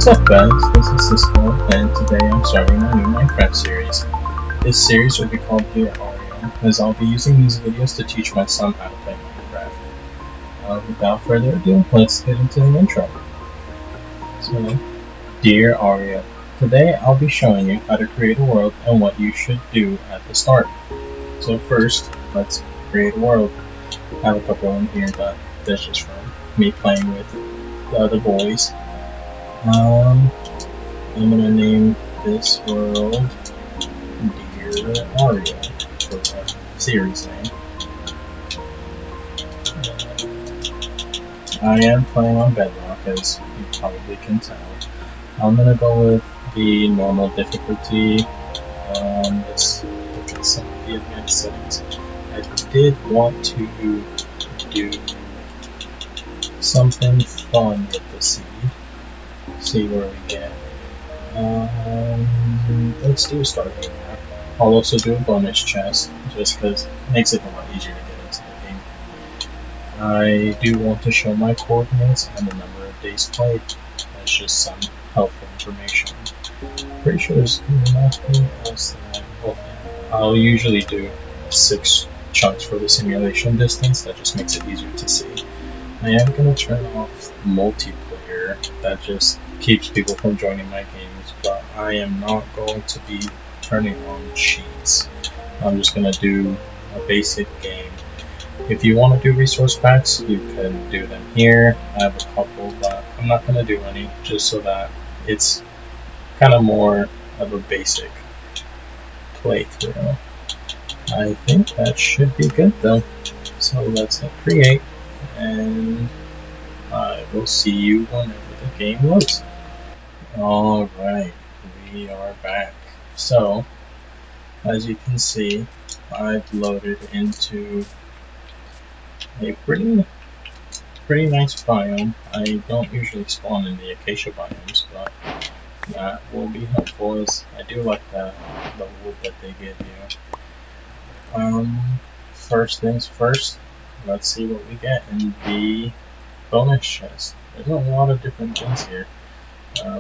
What's up guys, this is Cisco, and today I'm starting a new Minecraft series. This series will be called Dear Arrio, as I'll be using these videos to teach my son how to play Minecraft. Without further ado, let's get into the intro. So, Dear Arrio, today I'll be showing you how to create a world and what you should do at the start. So first, let's create a world. I have a couple in here that that's just from me playing with the other boys. I'm gonna name this world Dear Arrio for the series name. I am playing on Bedrock, as you probably can tell. I'm gonna go with the normal difficulty. Let's look at some of the advanced settings. I did want to do something fun with the seed. See where we get. Let's do a starting map. I'll also do a bonus chest, just because it makes it a lot easier to get into the game. I do want to show my coordinates and the number of days played. That's just some helpful information. Pretty sure there's nothing else that I'll usually do 6 chunks for the simulation distance. That just makes it easier to see. I am going to turn off multiplayer. That just keeps people from joining my games, but I am not going to be turning on cheats. I'm just going to do a basic game. If you want to do resource packs, you can do them here. I have a couple, but I'm not going to do any, just so that it's kind of more of a basic playthrough. I think that should be good though. So let's hit create, and I will see you whenever the game loads. Alright, we are back. So, as you can see, I've loaded into a pretty nice biome. I don't usually spawn in the acacia biomes, but that will be helpful, as I do like the wood that they give you. First things first, let's see what we get in the bonus chest. There's a lot of different things here.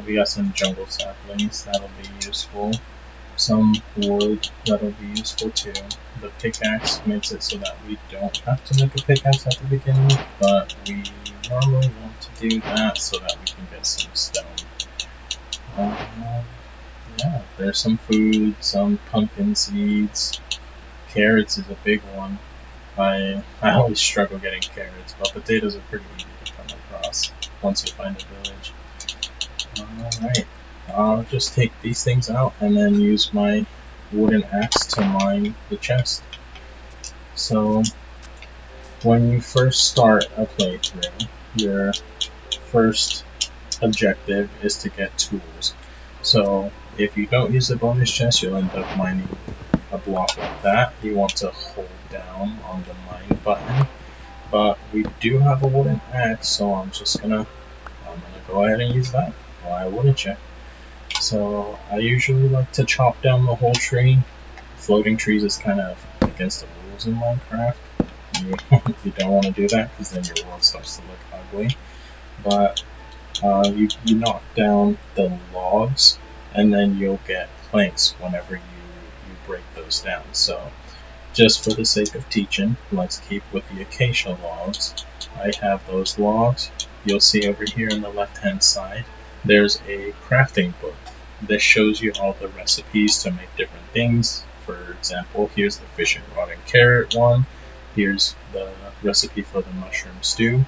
We got some jungle saplings, that'll be useful. Some wood, that'll be useful too. The pickaxe makes it so that we don't have to make a pickaxe at the beginning, but we normally want to do that so that we can get some stone. Yeah, there's some food, some pumpkin seeds. Carrots is a big one. I always struggle getting carrots, but potatoes are pretty easy to come across once you find a village. Alright, I'll just take these things out and then use my wooden axe to mine the chest. So, when you first start a playthrough, your first objective is to get tools. So, if you don't use the bonus chest, you'll end up mining a block like that. You want to hold down on the mine button. But we do have a wooden axe, so I'm gonna go ahead and use that. Why wouldn't you? So I usually like to chop down the whole tree. Floating trees is kind of against the rules in Minecraft. You don't want to do that, because then your world starts to look ugly. But you knock down the logs, and then you'll get planks whenever you break those down. So just for the sake of teaching, let's keep with the acacia logs. I have those logs. You'll see over here on the left hand side, there's a crafting book. This shows you all the recipes to make different things. For example, here's the fish and rod and carrot one. Here's the recipe for the mushroom stew.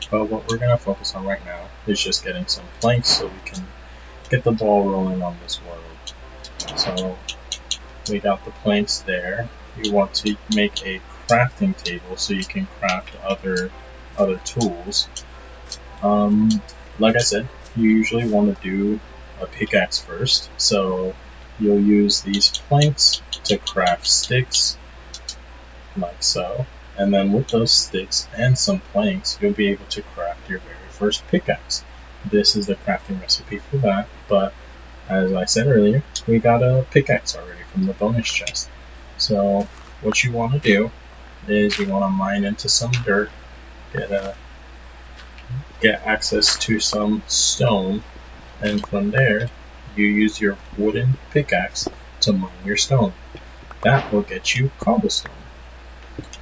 But what we're going to focus on right now is just getting some planks so we can get the ball rolling on this world. So we got the planks there. You want to make a crafting table so you can craft other tools. Like I said, you usually want to do a pickaxe first, so you'll use these planks to craft sticks, like so, and then with those sticks and some planks, you'll be able to craft your very first pickaxe. This is the crafting recipe for that, but as I said earlier, we got a pickaxe already from the bonus chest. So what you want to do is you want to mine into some dirt, get access to some stone, and from there, you use your wooden pickaxe to mine your stone. That will get you cobblestone.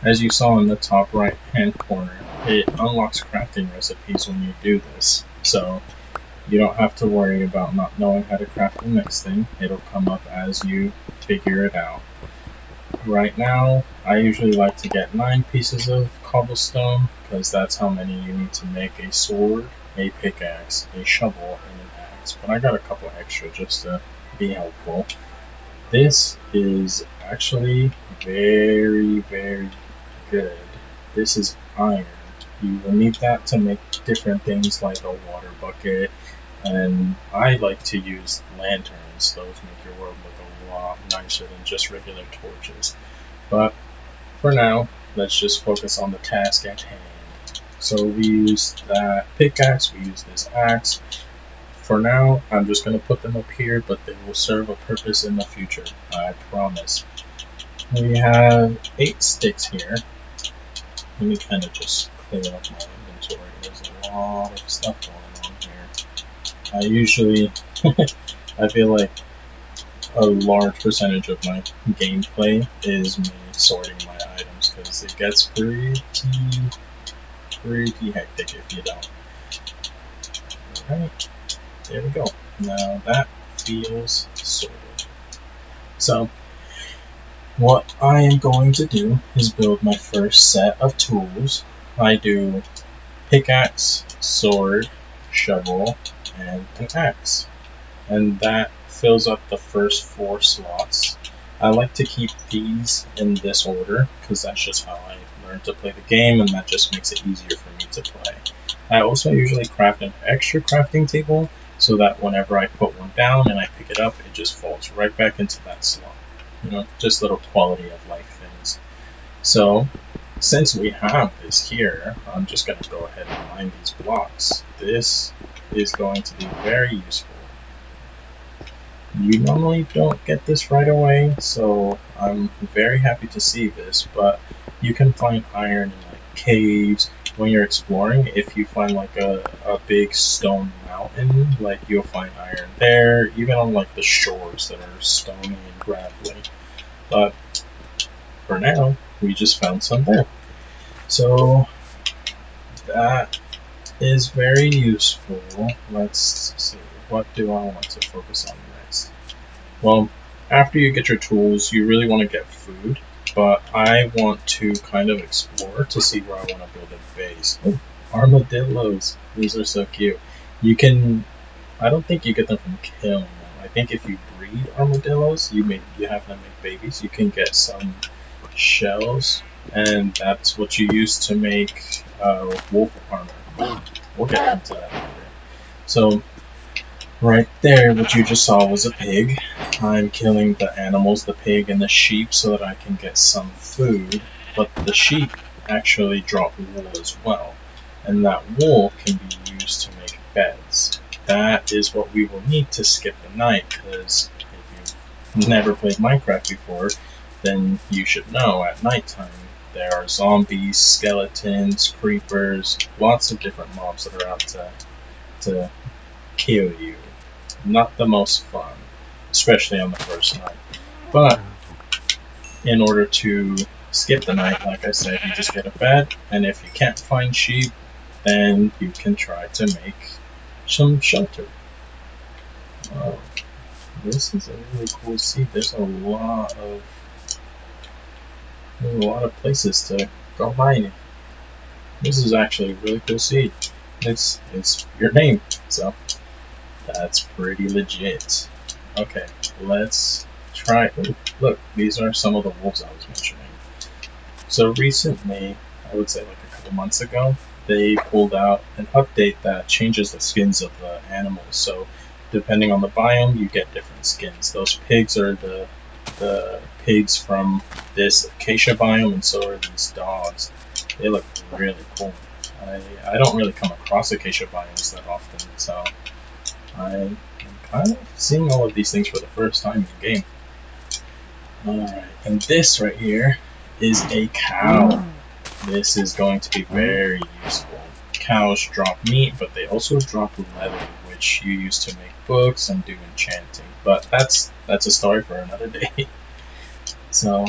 As you saw in the top right hand corner, it unlocks crafting recipes when you do this, so you don't have to worry about not knowing how to craft the next thing. It'll come up as you figure it out. Right now, I usually like to get 9 pieces of cobblestone, because that's how many you need to make a sword, a pickaxe, a shovel, and an axe. But I got a couple extra just to be helpful. This is actually very, very good. This is iron. You will need that to make different things like a water bucket, and I like to use lanterns. Those make your world look a lot nicer than just regular torches. But for now, let's just focus on the task at hand. So we use that pickaxe, we use this axe. For now, I'm just going to put them up here, but they will serve a purpose in the future, I promise. We have 8 sticks here. Let me kind of just clear up my inventory. There's a lot of stuff going on here. I usually, I feel like a large percentage of my gameplay is me sorting my items, because it gets pretty hectic if you don't. Alright, there we go. Now that feels sorted. So, what I am going to do is build my first set of tools. I do pickaxe, sword, shovel, and an axe. And that fills up the first 4 slots. I like to keep these in this order, because that's just how I learned to play the game, and that just makes it easier for me to play. I also usually craft an extra crafting table, so that whenever I put one down and I pick it up, it just falls right back into that slot. You know, just little quality of life things. So, since we have this here, I'm just going to go ahead and mine these blocks. This is going to be very useful. You normally don't get this right away, so I'm very happy to see this, but you can find iron in like caves. When you're exploring, if you find like a big stone mountain, like you'll find iron there, even on like the shores that are stony and gravelly. But for now, we just found some there. So that is very useful. Let's see, what do I want to focus on next? Well, after you get your tools, you really want to get food, but I want to kind of explore to see where I want to build a base. Oh, armadillos! These are so cute. You can, I don't think you get them from killing them. I think if you breed armadillos, you have them make babies. You can get some shells, and that's what you use to make wolf armor. We'll get into that later. So, right there, what you just saw was a pig. I'm killing the animals, the pig and the sheep, so that I can get some food. But the sheep actually drop wool as well, and that wool can be used to make beds. That is what we will need to skip the night, because if you've never played Minecraft before, then you should know at nighttime there are zombies, skeletons, creepers, lots of different mobs that are out to kill you. Not the most fun, especially on the first night. But in order to skip the night, like I said, you just get a bed, and if you can't find sheep, then you can try to make some shelter. Oh, this is a really cool seed. There's a lot of places to go mining. This is actually a really cool seed. It's your name, so that's pretty legit. Okay, let's try. Look, these are some of the wolves I was mentioning. So recently, I would say like a couple months ago, they pulled out an update that changes the skins of the animals. So depending on the biome, you get different skins. Those pigs are the pigs from this acacia biome, and so are these dogs. They look really cool. I don't really come across acacia biomes that often, so I'm kind of seeing all of these things for the first time in the game. Alright, and this right here is a cow. This is going to be very useful. Cows drop meat, but they also drop leather, which you use to make books and do enchanting. But that's a story for another day. So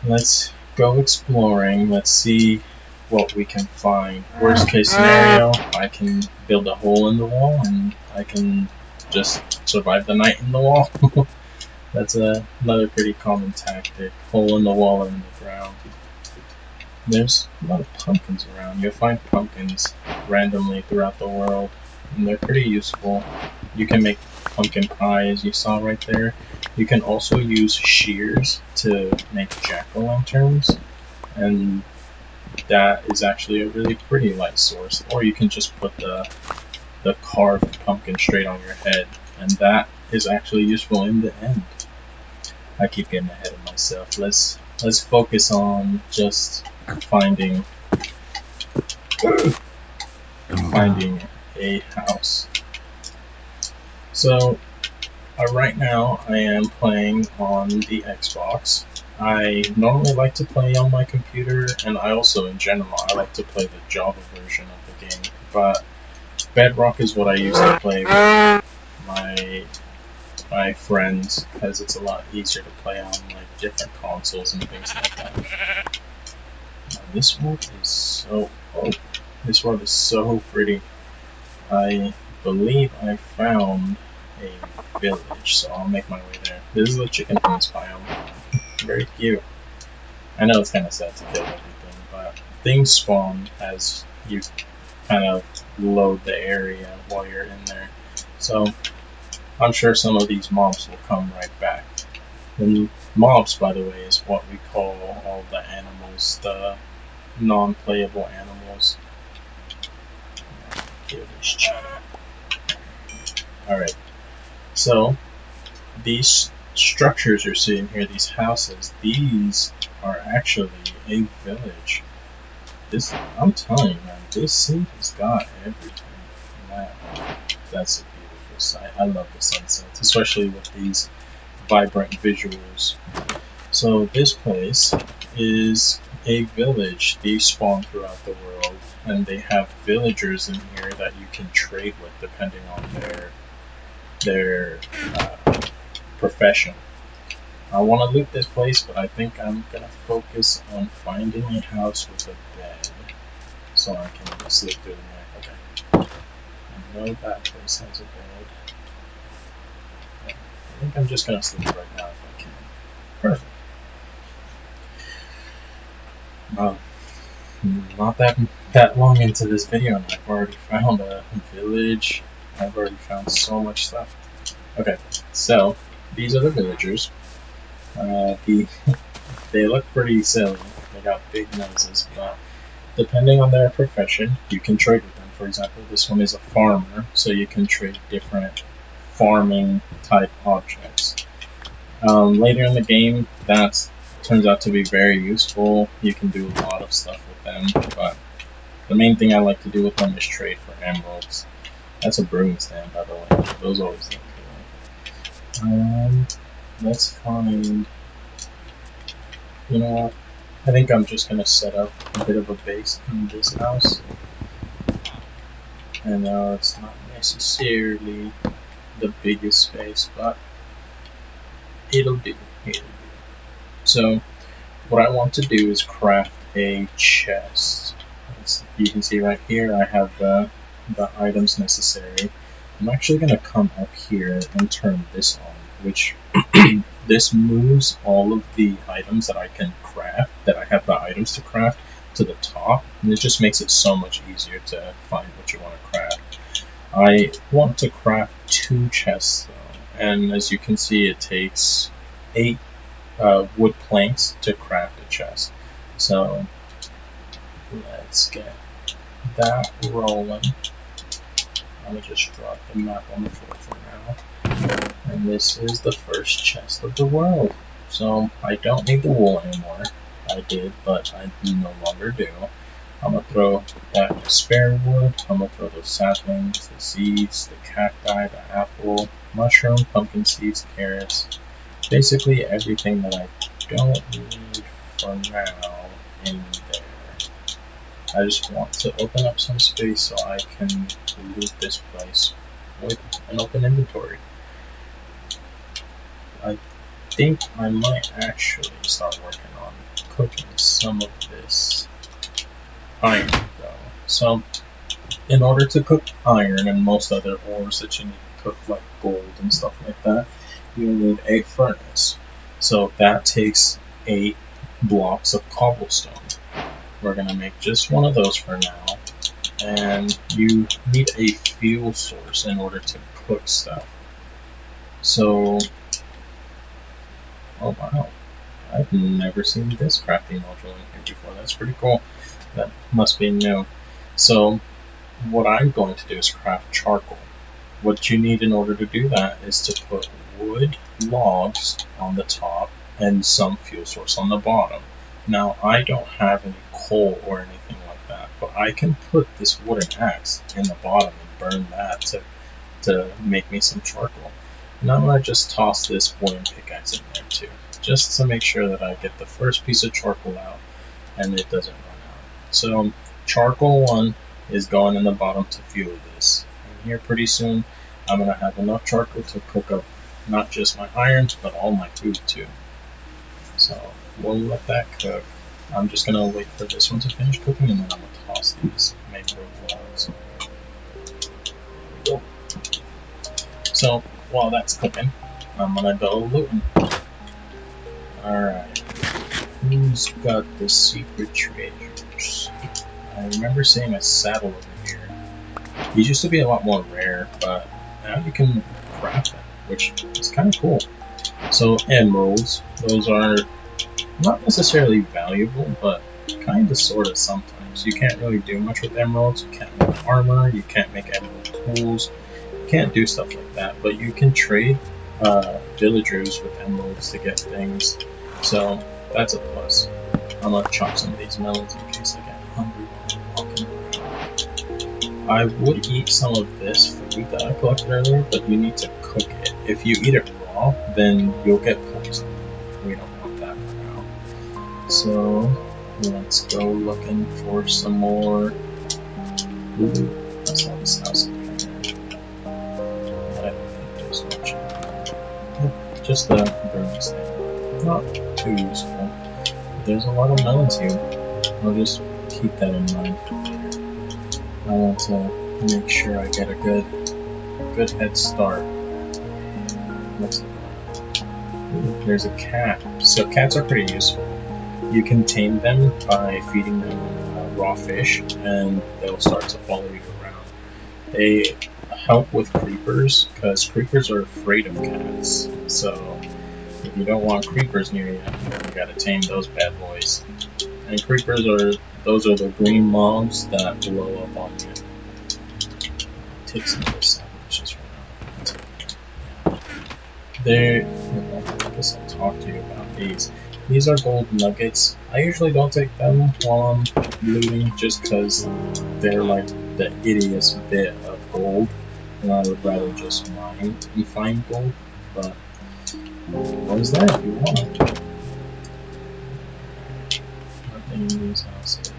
let's go exploring. Let's see what we can find. Worst case scenario, I can build a hole in the wall and I can just survive the night in the wall. That's another pretty common tactic. Hole in the wall or in the ground. There's a lot of pumpkins around. You'll find pumpkins randomly throughout the world, and they're pretty useful. You can make pumpkin pie, as you saw right there. You can also use shears to make jack-o'-lanterns, and that is actually a really pretty light source. Or you can just put the carved pumpkin straight on your head, and that is actually useful in the end. I keep getting ahead of myself. Let's focus on just finding a house. So right now I am playing on the Xbox. I normally like to play on my computer, and I also in general I like to play the Java version of the game, but Bedrock is what I used to play with my friends, because it's a lot easier to play on like different consoles and things like that. Now, this world is so pretty. I believe I found a village, so I'll make my way there. This is the chicken fence biome. Very cute. I know it's kind of sad to kill everything, but things spawn as you kind of load the area while you're in there. So I'm sure some of these mobs will come right back. And mobs, by the way, is what we call all the animals, the non-playable animals. Kill this chicken. Alright, so these structures you're seeing here, these houses, these are actually a village. I'm telling you, man, this city has got everything. Wow, that's a beautiful sight. I love the sunsets, especially with these vibrant visuals. So this place is a village. These spawn throughout the world, and they have villagers in here that you can trade with depending on their profession. I want to loot this place, but I think I'm gonna focus on finding a house with a bed, so I can sleep through the night. Okay. I know that place has a bed. I think I'm just gonna sleep right now if I can. Perfect. Not that long into this video, and I've already found a village. I've already found so much stuff. Okay, so these are the villagers. They look pretty silly. They got big noses, but depending on their profession, you can trade with them. For example, this one is a farmer, so you can trade different farming type objects. Later in the game, that turns out to be very useful. You can do a lot of stuff with them, but the main thing I like to do with them is trade for emeralds. That's a brewing stand, by the way. Those always look cool. Let's find... You know what? I think I'm just gonna set up a bit of a base in this house. I know it's not necessarily the biggest space, but it'll do. So, what I want to do is craft a chest. As you can see right here, I have the items necessary. I'm actually going to come up here and turn this on, which this moves all of the items that I can craft, that I have the items to craft, to the top, and it just makes it so much easier to find what you want to craft. I want to craft 2 chests though, and as you can see, it takes 8 wood planks to craft a chest. So let's get that rolling. I'm gonna just draw the map on the floor for now. And this is the first chest of the world. So I don't need the wool anymore. I did, but I no longer do. I'm gonna throw that spare wood. I'm gonna throw those saplings, the seeds, the cacti, the apple, mushroom, pumpkin seeds, carrots. Basically everything that I don't need for now in there. I just want to open up some space so I can loot this place with an open inventory. I think I might actually start working on cooking some of this iron, though. So, in order to cook iron and most other ores that you need to cook, like gold and stuff like that, you need a furnace. So that takes 8 blocks of cobblestone. We're gonna make just one of those for now. And you need a fuel source in order to cook stuff. So, oh wow, I've never seen this crafting module in here before. That's pretty cool. That must be new. So, what I'm going to do is craft charcoal. What you need in order to do that is to put wood logs on the top and some fuel source on the bottom. Now, I don't have any coal or anything like that, but I can put this wooden axe in the bottom and burn that to make me some charcoal. And I'm going to just toss this wooden pickaxe in there too, just to make sure that I get the first piece of charcoal out and it doesn't run out. So, charcoal 1 is going in the bottom to fuel this. And here pretty soon, I'm going to have enough charcoal to cook up not just my iron, but all my food too. So we'll let that cook. I'm just going to wait for this one to finish cooking, and then I'm going to toss these mangrove logs. There we go. So while that's cooking, I'm going to go looting. Alright. Who's got the secret treasures? I remember seeing a saddle over here. These used to be a lot more rare, but now you can craft them, which is kind of cool. So emeralds, those are not necessarily valuable, but kind of sort of sometimes. You can't really do much with emeralds. You can't make armor, you can't make emerald tools, you can't do stuff like that, but you can trade villagers with emeralds to get things, so that's a plus. I'm gonna chop some of these melons in case I get hungry while I'm walking around. I would eat some of this food that I collected earlier, but you need to cook it. If you eat it raw, then you'll get poisoned. We don't want that for now. So let's go looking for some more. Ooh, that's not this house in here. I don't think there's much. Just the burning thing. Not too useful. But there's a lot of melons here. I'll just keep that in mind for later. I want to make sure I get a good head start. What's it? Ooh, there's a cat. So cats are pretty useful. You can tame them by feeding them raw fish, and they'll start to follow you around. They help with creepers, because creepers are afraid of cats. So if you don't want creepers near you, you gotta tame those bad boys. And creepers those are the green mobs that blow up on you. Take some of this sandwiches for now. I guess I'll talk to you about these. These are gold nuggets. I usually don't take them while I'm looting just because they're like the ittiest bit of gold, and I would rather just mine and find gold, but what is that if you want? Nothing in these houses.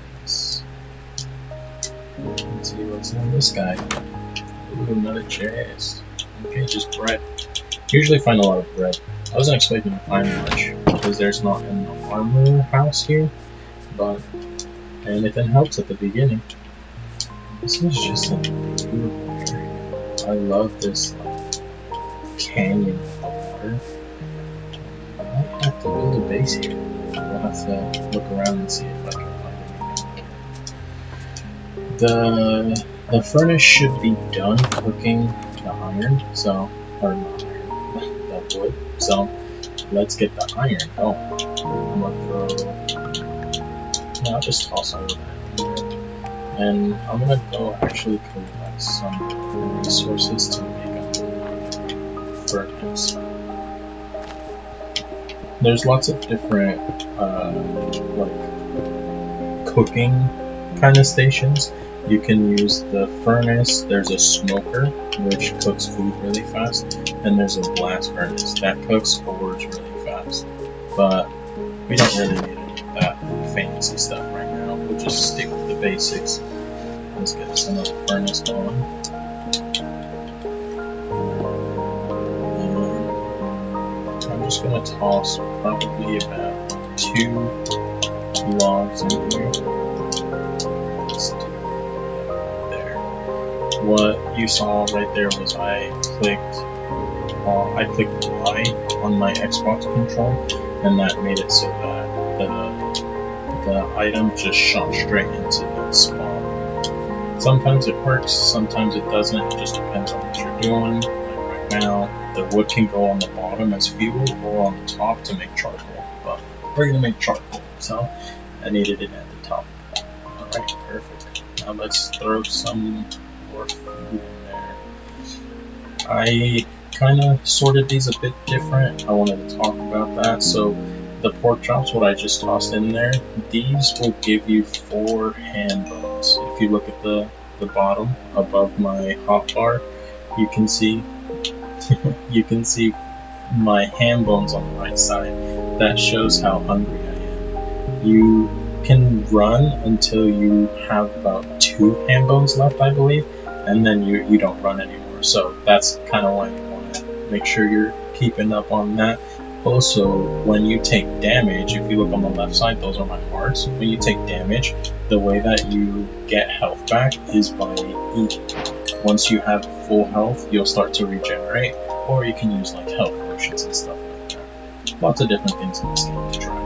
Let's see what's in this guy. Ooh, another chest. Okay, just bread. Usually find a lot of bread. I wasn't expecting to find much because there's not an armor house here, but anything helps at the beginning. This is just a beautiful area. I love this canyon of the water. I might have to build a base here. I'll have to look around and see if I can find anything. The furnace should be done cooking the iron, or not iron, the wood. So let's get the iron going. I'm gonna throw. No, I'll just toss all of that in there. And I'm gonna go actually collect some resources to make a furnace. There's lots of different cooking kind of stations. You can use the furnace. There's a smoker which cooks food really fast, and there's a blast furnace that cooks ores really fast. But we don't really need any of that fancy stuff right now. We'll just stick with the basics. Let's get some of the furnace going. just gonna toss probably about 2 logs in here. Let's do there. What you saw right there was I clicked Y on my Xbox control, and that made it so that the item just shot straight into the spawn. Sometimes it works, sometimes it doesn't. It just depends on what you're doing. Like right now, the wood can go on the bottom as fuel or on the top to make charcoal. But we're gonna make charcoal, so I needed it at the top. Alright, perfect. Now let's throw some more food in there. I kind of sorted these a bit different. I wanted to talk about that. So the pork chops, what I just tossed in there, these will give you 4 hand bones. If you look at the bottom above my hotbar, you can see you can see my hand bones on the right side. That shows how hungry I am. You can run until you have about 2 hand bones left, I believe, and then you don't run anymore. So that's kind of why you want to make sure you're keeping up on that. Also, when you take damage, if you look on the left side, those are my hearts. When you take damage, the way that you get health back is by eating. Once you have full health, you'll start to regenerate, or you can use like health potions and stuff like that. Lots of different things in this game to try.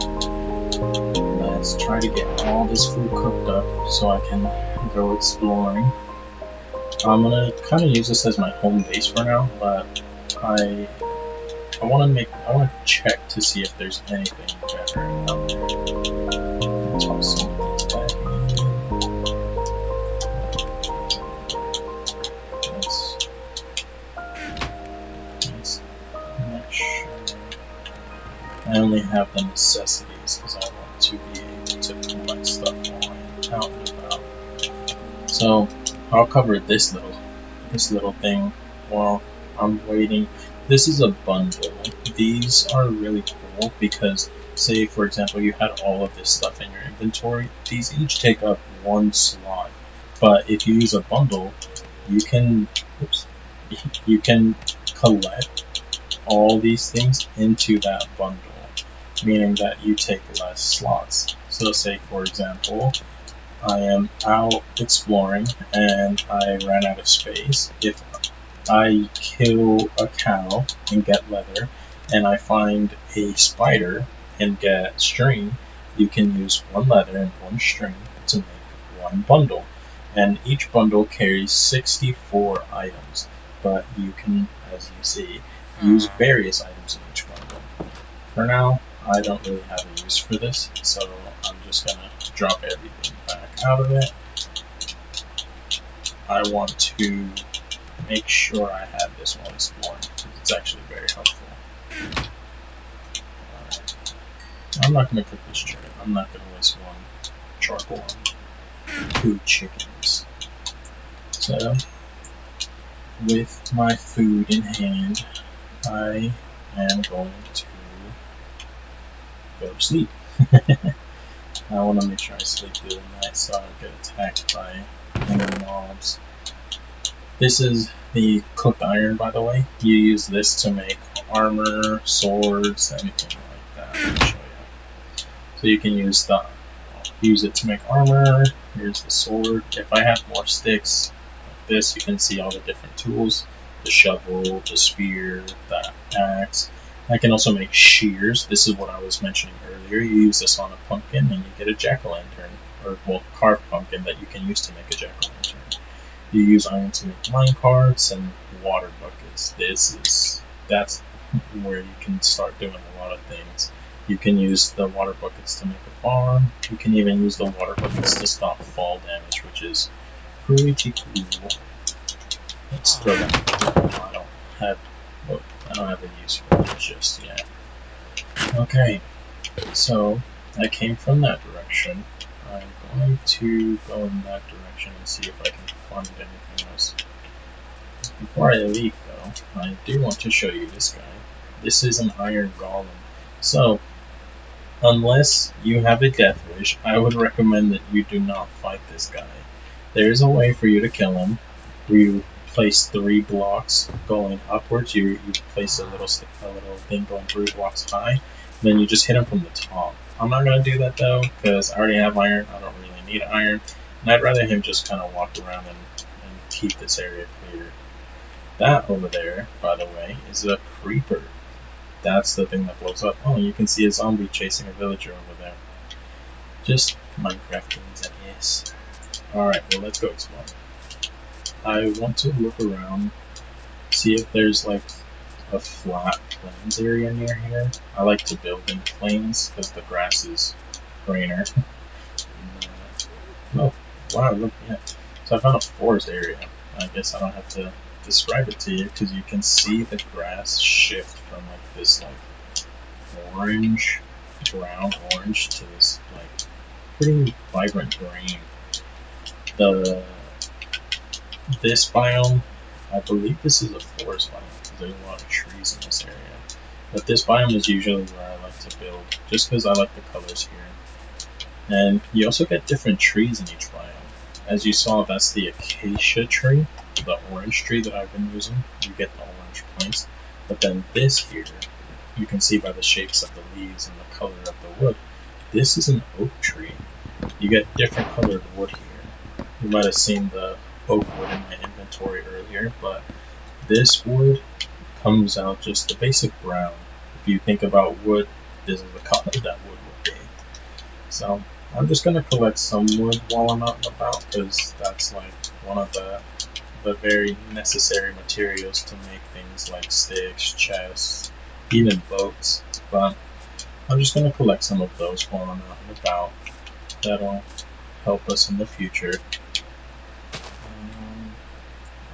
Let's try to get all this food cooked up so I can go exploring. I'm gonna kind of use this as my home base for now, but I want to check to see if there's anything better out there. Toss some of these back in. Let's make sure I only have the necessities because I want to be able to collect stuff while I'm out and about. So I'll cover this little thing while I'm waiting. This is a bundle. These are really cool because, say for example, you had all of this stuff in your inventory. These each take up 1 slot. But if you use a bundle, you can collect all these things into that bundle, meaning that you take less slots. So say for example, I am out exploring and I ran out of space. If I kill a cow and get leather, and I find a spider and get string, you can use 1 leather and 1 string to make 1 bundle. And each bundle carries 64 items, but you can, as you see, use various items in each bundle. For now, I don't really have a use for this, so I'm just gonna drop everything back out of it. I want to make sure I have this while exploring, because it's actually very helpful. Alright. I'm not going to cook this chicken. I'm not going to waste 1 charcoal on 2 chickens. So, with my food in hand, I am going to go to sleep. I want to make sure I sleep through the night so I don't get attacked by any mobs. This is the cooked iron, by the way. You use this to make armor, swords, anything like that. Let me show you. So you can use it to make armor. Here's the sword. If I have more sticks like this, you can see all the different tools. The shovel, the spear, the axe. I can also make shears. This is what I was mentioning earlier. You use this on a pumpkin and you get a jack-o'-lantern, or well, carved pumpkin that you can use to make a jack-o'-lantern. You use iron to make mine carts and water buckets. That's where you can start doing a lot of things. You can use the water buckets to make a farm. You can even use the water buckets to stop fall damage, which is pretty cool. Let's throw that. I don't have a use for it just yet. Okay, so I came from that direction. I'm going to go in that direction and see if I can find anything else. Before I leave though, I do want to show you this guy. This is an iron golem. So, unless you have a death wish, I would recommend that you do not fight this guy. There is a way for you to kill him. You place 3 blocks going upwards. You place a little thing going 3 blocks high. Then you just hit them from the top. I'm not gonna do that though, because I already have iron. I don't really need iron, and I'd rather him just kind of walk around and keep this area clear. That over there, by the way, is a creeper. That's the thing that blows up. Oh, you can see a zombie chasing a villager over there. Just Minecraft games, I guess. Alright, well, let's go explore. I want to look around, see if there's like a flat plains area near here. I like to build in plains because the grass is greener. Oh, wow, look, yeah. So I found a forest area. I guess I don't have to describe it to you because you can see the grass shift from like this like orange, brown orange to this like pretty vibrant green. This biome, I believe this is a forest biome because there's a lot of trees in this area. But this biome is usually where I like to build just because I like the colors here. And you also get different trees in each biome. As you saw, that's the acacia tree, the orange tree that I've been using. You get the orange points. But then this here, you can see by the shapes of the leaves and the color of the wood, this is an oak tree. You get different colored wood here. You might have seen the oak wood in my inventory earlier, but this wood comes out just the basic brown. If you think about wood, this is the color that wood would be. So I'm just going to collect some wood while I'm out and about, because that's like one of the very necessary materials to make things like sticks, chests, even boats. But I'm just going to collect some of those while I'm out and about. That'll help us in the future.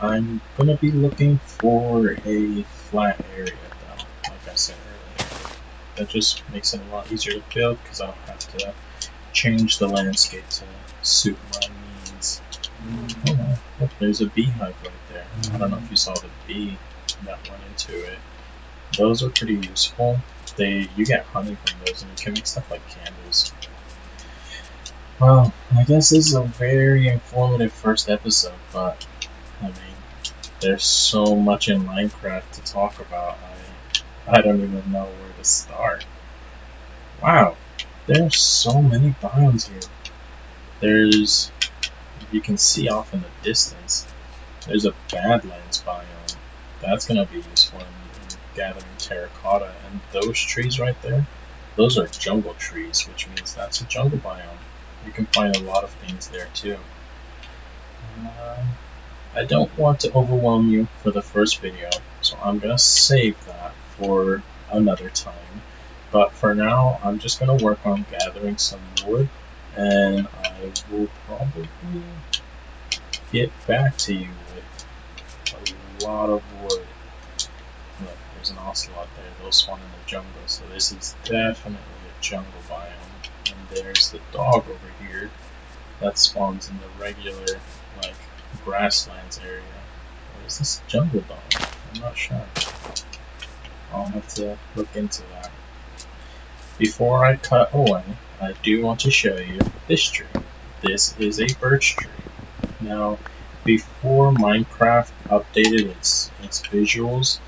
I'm going to be looking for a flat area though, like I said earlier. That just makes it a lot easier to build because I don't have to change the landscape to suit my needs. Oh, look, there's a beehive right there. I don't know if you saw the bee that went into it. Those are pretty useful. You get honey from those and you can make stuff like candles. Well, I guess this is a very informative first episode, but I mean, there's so much in Minecraft to talk about. I don't even know where to start. Wow, there's so many biomes here. You can see off in the distance, there's a Badlands biome. That's going to be useful in gathering terracotta. And those trees right there, those are jungle trees, which means that's a jungle biome. You can find a lot of things there too. I don't want to overwhelm you for the first video, so I'm going to save that for another time. But for now, I'm just going to work on gathering some wood, and I will probably get back to you with a lot of wood. Look, there's an ocelot there. They'll spawn in the jungle, so this is definitely a jungle biome. And there's the dog over here that spawns in the regular, like, grasslands area. Or is this a jungle dog? I'm not sure. I'll have to look into that. Before I cut away, I do want to show you this tree. This is a birch tree. Now, before Minecraft updated its visuals,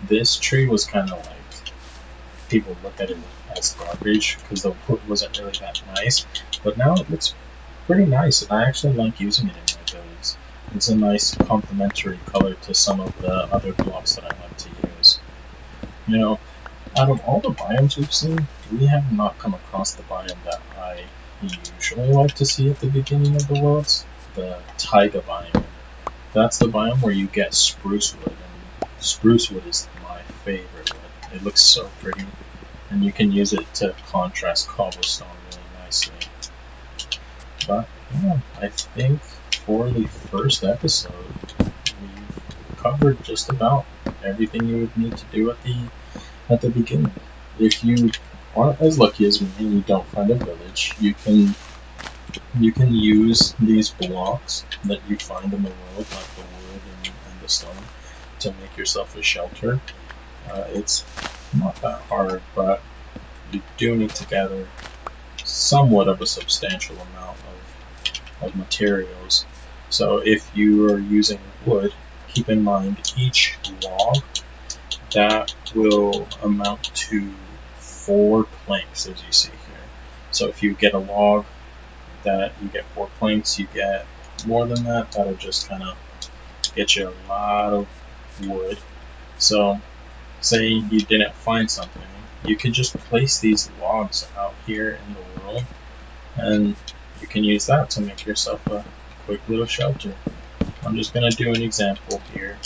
this tree was kind of like, people looked at it as garbage because the wood wasn't really that nice, but now it looks pretty nice, and I actually like using it in my builds. It's a nice complementary color to some of the other blocks that I like to use. You know, out of all the biomes we've seen, we have not come across the biome that I usually like to see at the beginning of the worlds, the taiga biome. That's the biome where you get spruce wood, and spruce wood is my favorite wood. It looks so pretty, and you can use it to contrast cobblestone really nicely. But yeah, I think for the first episode, we've covered just about everything you would need to do at the beginning. If you aren't as lucky as me and you don't find a village, you can use these blocks that you find in the world, like the wood and the stone, to make yourself a shelter. It's not that hard, but you do need to gather somewhat of a substantial amount of materials. So if you are using wood, keep in mind each log, that will amount to 4 planks, as you see here. So if you get a log that you get 4 planks, you get more than that, that'll just kind of get you a lot of wood. So say you didn't find something, you can just place these logs out here in the world, and you can use that to make yourself a quick little shelter. I'm just gonna do an example here.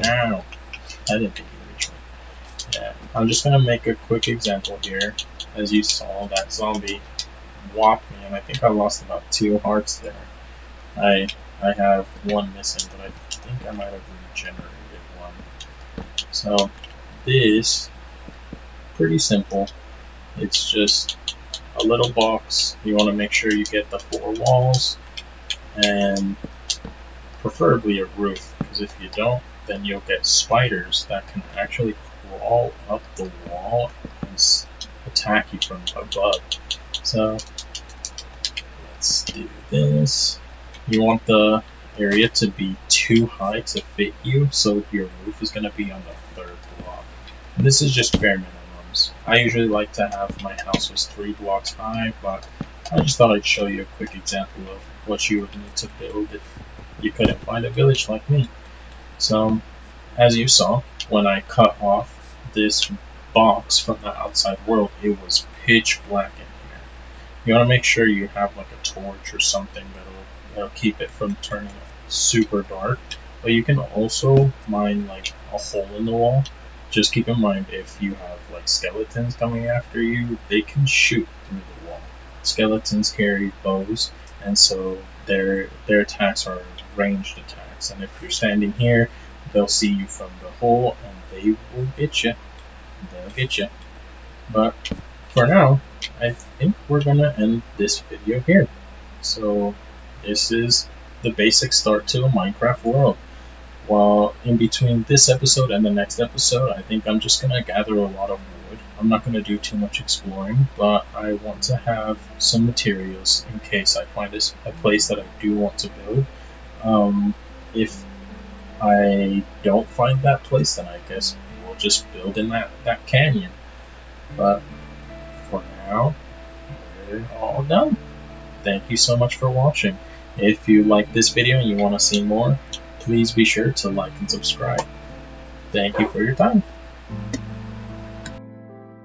Ow! I didn't think you reached me. Yeah, I'm just gonna make a quick example here. As you saw, that zombie whopped me, and I think I lost about 2 hearts there. I have 1 missing, but I think I might have regenerated 1. So this, pretty simple. It's just a little box. You want to make sure you get the 4 walls, and preferably a roof, because if you don't, then you'll get spiders that can actually crawl up the wall and attack you from above. So let's do this. You want the area to be too high to fit you, so your roof is going to be on the 3rd block. And this is just bare minimums. I usually like to have my house was 3 blocks high, but I just thought I'd show you a quick example of what you would need to build if you couldn't find a village like me. So, as you saw, when I cut off this box from the outside world, it was pitch black in here. You want to make sure you have like a torch or something that'll keep it from turning super dark. But you can also mine like a hole in the wall. Just keep in mind, if you have like skeletons coming after you, they can shoot through the wall. Skeletons carry bows, and so their attacks are ranged attacks. And if you're standing here, they'll see you from the hole, and they will get you. They'll get you. But for now, I think we're gonna end this video here. So this is the basic start to a Minecraft world. While in between this episode and the next episode, I think I'm just gonna gather a lot of wood. I'm not gonna do too much exploring, but I want to have some materials in case I find a place that I do want to build. If I don't find that place, then I guess we'll just build in that canyon. But for now, we're all done. Thank you so much for watching. If you like this video and you want to see more, please be sure to like and subscribe. Thank you for your time.